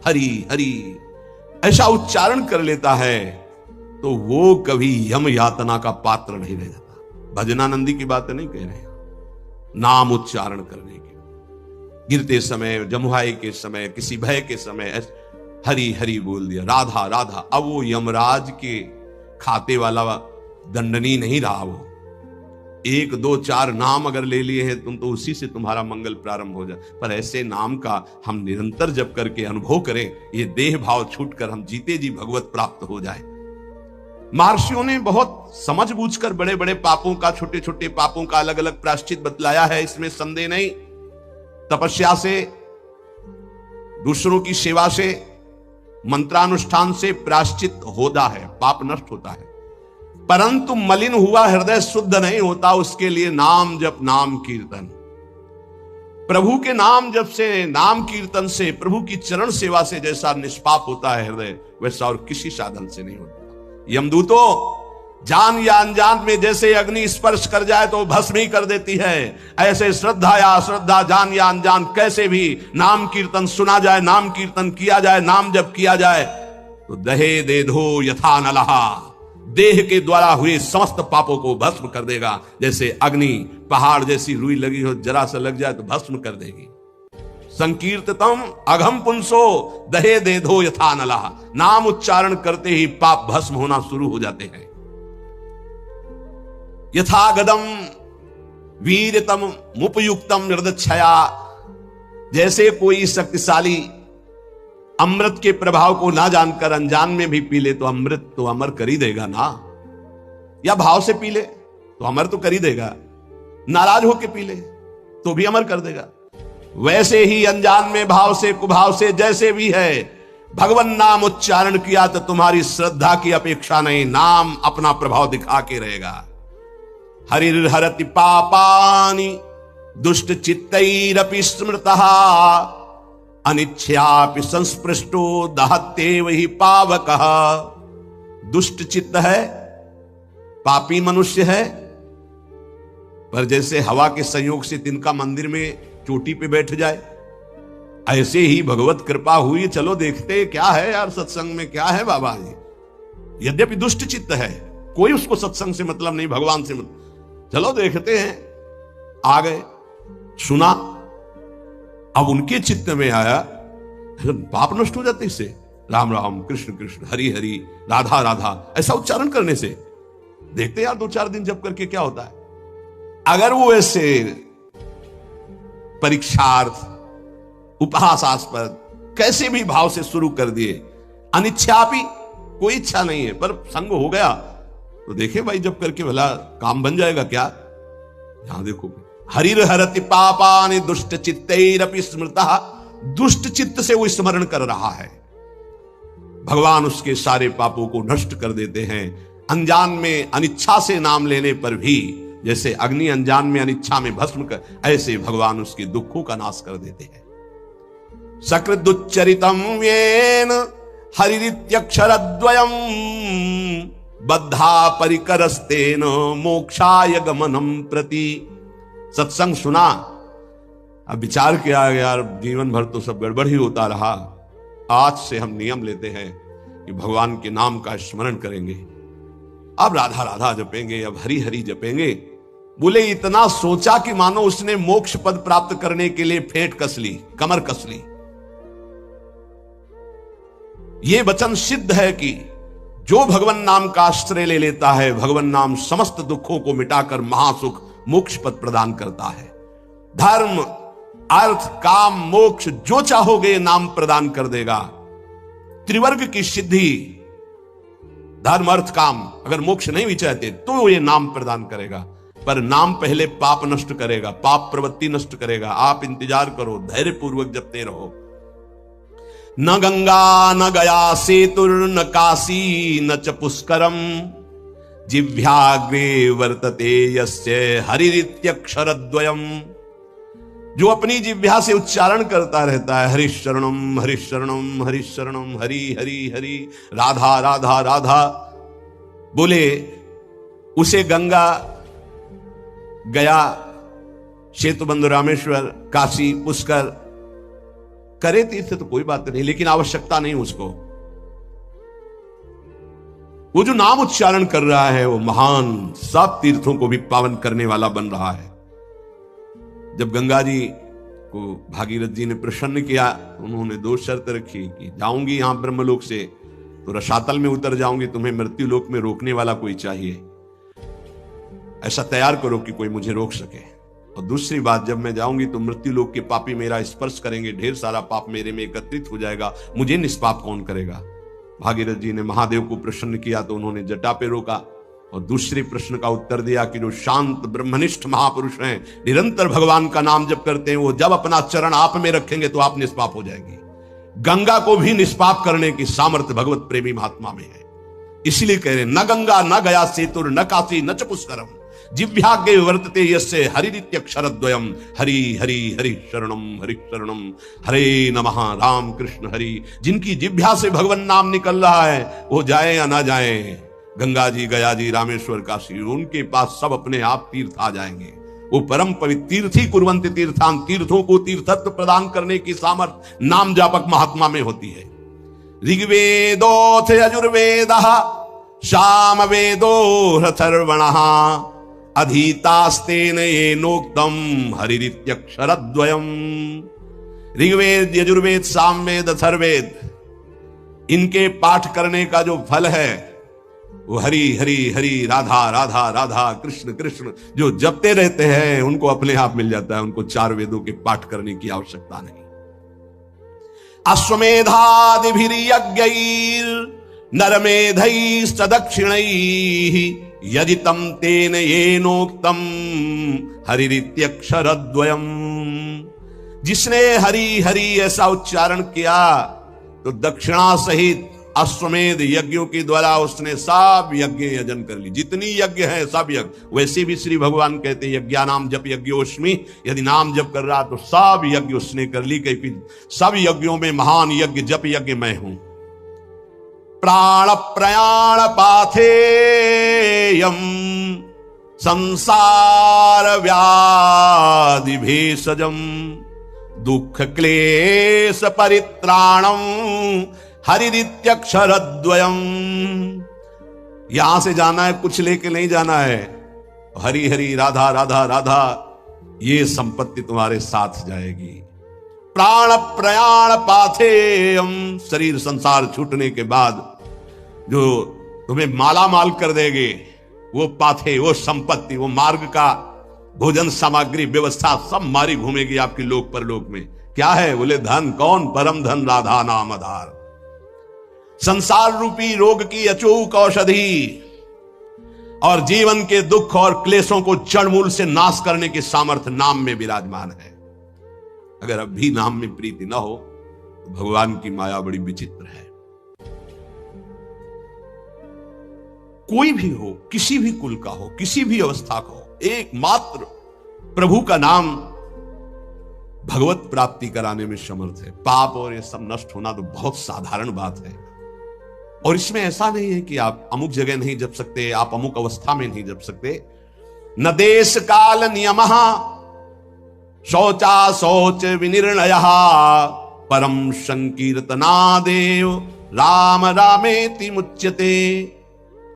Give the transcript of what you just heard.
हरि हरि ऐसा उच्चारण कर लेता है तो वो कभी यम यातना का पात्र नहीं रह जाता। भजनानंदी की बातें नहीं कह रहे हैं, नाम उच्चारण करने के गिरते समय, जमुहाई के समय, किसी भय के समय हरि हरि बोल दिया, राधा राधा। अब वो यमराज के खाते वाला दंडनी नहीं रहा, वो 1 2 4 नाम अगर ले लिए हैं तुम तो उसी से तुम्हारा मंगल प्रारंभ हो जाए। पर ऐसे नाम का हम निरंतर जप करके अनुभव करें, ये देह भाव छूटकर हम जीते जी भगवत प्राप्त हो जाए। महर्षियों ने बहुत समझ बूझकर बड़े बड़े पापों का, छोटे छोटे पापों का अलग अलग प्रायश्चित बतलाया है, इसमें संदेह नहीं। तपस्या से, दूसरों की सेवा से, मंत्रानुष्ठान से प्रायश्चित होता है, पाप नष्ट होता है, परंतु मलिन हुआ हृदय शुद्ध नहीं होता। उसके लिए नाम जप, नाम कीर्तन, प्रभु के नाम जप से, नाम कीर्तन से, प्रभु की चरण सेवा से जैसा निष्पाप होता है हृदय, वैसा और किसी साधन से नहीं होता। यमदूतों जान या अनजान में जैसे अग्नि स्पर्श कर जाए तो भस्म ही कर देती है, ऐसे श्रद्धा या अश्रद्धा, जान या अनजान, कैसे भी नाम कीर्तन सुना जाए, नाम कीर्तन किया जाए, नाम जप किया जाए तो दहे दे धो यथा नलहा, देह के द्वारा हुए समस्त पापों को भस्म कर देगा। जैसे अग्नि पहाड़ जैसी रुई लगी हो, जरा सा लग जाए तो भस्म कर देगी। संकीर्ततम अघम पुंसो दहे दे धो यथा नलहा, नाम उच्चारण करते ही पाप भस्म होना शुरू हो जाते हैं। यथागदम वीरतम मुपयुक्तम निर्दक्षया, जैसे कोई शक्तिशाली अमृत के प्रभाव को ना जानकर अनजान में भी पी ले तो अमृत तो अमर कर ही देगा ना, या भाव से पी ले तो अमर तो कर ही देगा, नाराज होके पी ले तो भी अमर कर देगा। वैसे ही अनजान में, भाव से, कुभाव से, जैसे भी है, भगवान नाम उच्चारण किया तो तुम्हारी श्रद्धा की अपेक्षा नहीं, नाम अपना प्रभाव दिखा के रहेगा। हरिर्हरति पापानि दुष्ट चित्तैरपि स्मृतः, अनिच्छयापि संस्पृष्टो दहत्येव हि पावकः। दुष्ट चित्त है, पापी मनुष्य है, पर जैसे हवा के संयोग से तिनका मंदिर में चोटी पे बैठ जाए, ऐसे ही भगवत कृपा हुई, चलो देखते क्या है यार सत्संग में, क्या है बाबा जी। यद्यपि दुष्ट चित्त है, कोई उसको सत्संग से मतलब नहीं, भगवान से मतलब, चलो देखते हैं। आ गए, सुना, अब उनके चित्त में आया, पाप नष्ट हो जाते इससे, राम राम कृष्ण कृष्ण हरि हरि राधा राधा ऐसा उच्चारण करने से। देखते यार 2-4 दिन जप करके क्या होता है। अगर वो ऐसे परीक्षार्थ, उपहासास्पद, कैसे भी भाव से शुरू कर दिए, अनिच्छापि, कोई इच्छा नहीं है पर संग हो गया, तो देखे भाई जब करके भला काम बन जाएगा क्या। यहां देखो, हरिर्हरति पापानि दुष्ट चित्तैरपि स्मृतः, दुष्ट चित्त से वो स्मरण कर रहा है, भगवान उसके सारे पापों को नष्ट कर देते हैं। अनजान में अनिच्छा से नाम लेने पर भी, जैसे अग्नि अनजान में अनिच्छा में भस्म कर, ऐसे भगवान उसके दुखों का नाश कर देते हैं। सकृदुच्चरितम येन हरिरित्यक्षरद्वयम बद्धा परिकरस्तेन मोक्षाय गमनम प्रति। सत्संग सुना, अब विचार किया यार जीवन भर तो सब गड़बड़ ही होता रहा, आज से हम नियम लेते हैं कि भगवान के नाम का स्मरण करेंगे, अब राधा राधा जपेंगे, अब हरि हरि जपेंगे। बोले इतना सोचा कि मानो उसने मोक्ष पद प्राप्त करने के लिए फेंट कस ली, कमर कस ली। यह वचन सिद्ध है कि जो भगवान नाम का आश्रय ले लेता है, भगवान नाम समस्त दुखों को मिटाकर महासुख मोक्ष पद प्रदान करता है। धर्म अर्थ काम मोक्ष जो चाहोगे नाम प्रदान कर देगा। त्रिवर्ग की सिद्धि, धर्म अर्थ काम, अगर मोक्ष नहीं भी चाहते तो ये नाम प्रदान करेगा, पर नाम पहले पाप नष्ट करेगा, पाप प्रवृत्ति नष्ट करेगा। आप इंतजार करो, धैर्य पूर्वक जपते रहो। न गंगा न गया सेतुर न काशी न च पुष्करम जिह्वाग्रे वर्तते यस्य हरिरित्यक्षरद्वयम। जो अपनी जिह्वा से उच्चारण करता रहता है, हरिशरणम हरिशरणम हरिशरणम, हरि हरि हरि राधा राधा राधा, बोले उसे गंगा, गया, सेतुबंधु, रामेश्वर, काशी, पुष्कर, करे तीर्थ तो कोई बात नहीं, लेकिन आवश्यकता नहीं उसको। वो जो नाम उच्चारण कर रहा है वो महान सब तीर्थों को भी पावन करने वाला बन रहा है। जब गंगा जी को भागीरथ जी ने प्रसन्न किया तो उन्होंने दो शर्त रखी कि जाऊंगी यहां ब्रह्मलोक से तो रसातल में उतर जाऊंगी, तुम्हें मृत्यु लोक में रोकने वाला कोई चाहिए, ऐसा तैयार करो कि कोई मुझे रोक सके। और दूसरी बात, जब मैं जाऊंगी तो मृत्यु लोक के पापी मेरा स्पर्श करेंगे, ढेर सारा पाप मेरे में एकत्रित हो जाएगा, मुझे निष्पाप कौन करेगा। भागीरथ जी ने महादेव को प्रसन्न किया तो उन्होंने जटा पे रोका और दूसरे प्रश्न का उत्तर दिया कि जो शांत ब्रह्मनिष्ठ महापुरुष हैं, निरंतर भगवान का नाम जप करते हैं, वो जब अपना चरण आप में रखेंगे तो आप निष्पाप हो जाएंगे। गंगा को भी निष्पाप करने की सामर्थ्य भगवत प्रेमी महात्मा में है। इसलिए कह रहे न गंगा न गया सेतुर न काशी न च पुष्करम जिव्याग्ये वर्तते यस्य हरिरित्यक्षरद्वयम् हरि हरि हरि शरणम हरे नमः राम कृष्ण हरि। जिनकी जिह्वा से भगवान नाम निकल रहा है वो जाए या ना जाए, गंगा जी गया जी रामेश्वर काशी, उनके पास सब अपने आप तीर्थ आ जाएंगे। वो परम पवित्र तीर्थी कुर्वन्ति तीर्थान, तीर्थों को तीर्थत्व प्रदान करने की सामर्थ्य नाम जापक महात्मा में होती है। ऋग्वेदोथ यजुर्वेदः सामवेदोऽथर्वणः अधीतास्तेन येनोक्तम हरिरित्यक्षरद्वयम्। ऋग्वेद यजुर्वेद सामवेद अथर्ववेद, इनके पाठ करने का जो फल है वो हरि हरि हरि राधा राधा राधा कृष्ण कृष्ण जो जपते रहते हैं उनको अपने आप मिल जाता है। उनको चार वेदों के पाठ करने की आवश्यकता नहीं। अश्वमेधादिभिर्यज्ञैर् नरमेधैस्तदक्षिणैः यदितं तेन येनोक्तं हरिरित्यक्षरद्वयम्। जिसने हरि हरि ऐसा उच्चारण किया तो दक्षिणा सहित अश्वमेध यज्ञों के द्वारा उसने सब यज्ञ यजन कर ली। जितनी यज्ञ है सब यज्ञ, वैसे भी श्री भगवान कहते हैं यज्ञानाम जप यज्ञोस्मि, यदि नाम जप कर रहा तो सब यज्ञ उसने कर ली। क्योंकि सब यज्ञों में महान यज्ञ जप यज्ञ मैं हूं। प्राण प्रयाण पाथेयम संसार व्याधि भेषजम दुख क्लेश परित्राणम हरिरित्यक्षरद्वयम्। यहां से जाना है, कुछ लेके नहीं जाना है। हरि हरि राधा राधा राधा, ये संपत्ति तुम्हारे साथ जाएगी। प्राण प्रयाण पाथेयम, शरीर संसार छूटने के बाद जो तुम्हें माला माल कर देगे वो पाथे, वो संपत्ति, वो मार्ग का भोजन सामग्री व्यवस्था सब मारी घूमेगी आपकी लोक परलोक में। क्या है? बोले धन। कौन? परम धन राधा नाम आधार। संसार रूपी रोग की अचूक औषधि और जीवन के दुख और क्लेशों को जड़ मूल से नाश करने की सामर्थ्य नाम में विराजमान है। अगर अब भी नाम में प्रीति न हो तो भगवान की माया बड़ी विचित्र है। कोई भी हो, किसी भी कुल का हो, किसी भी अवस्था का हो, एकमात्र प्रभु का नाम भगवत प्राप्ति कराने में समर्थ है। पाप और ये सब नष्ट होना तो बहुत साधारण बात है। और इसमें ऐसा नहीं है कि आप अमुक जगह नहीं जप सकते, आप अमुक अवस्था में नहीं जप सकते। न देश काल नियमः शौचा शौच विनिर्णयः परम संकीर्तनादेव राम रामेति मुच्यते।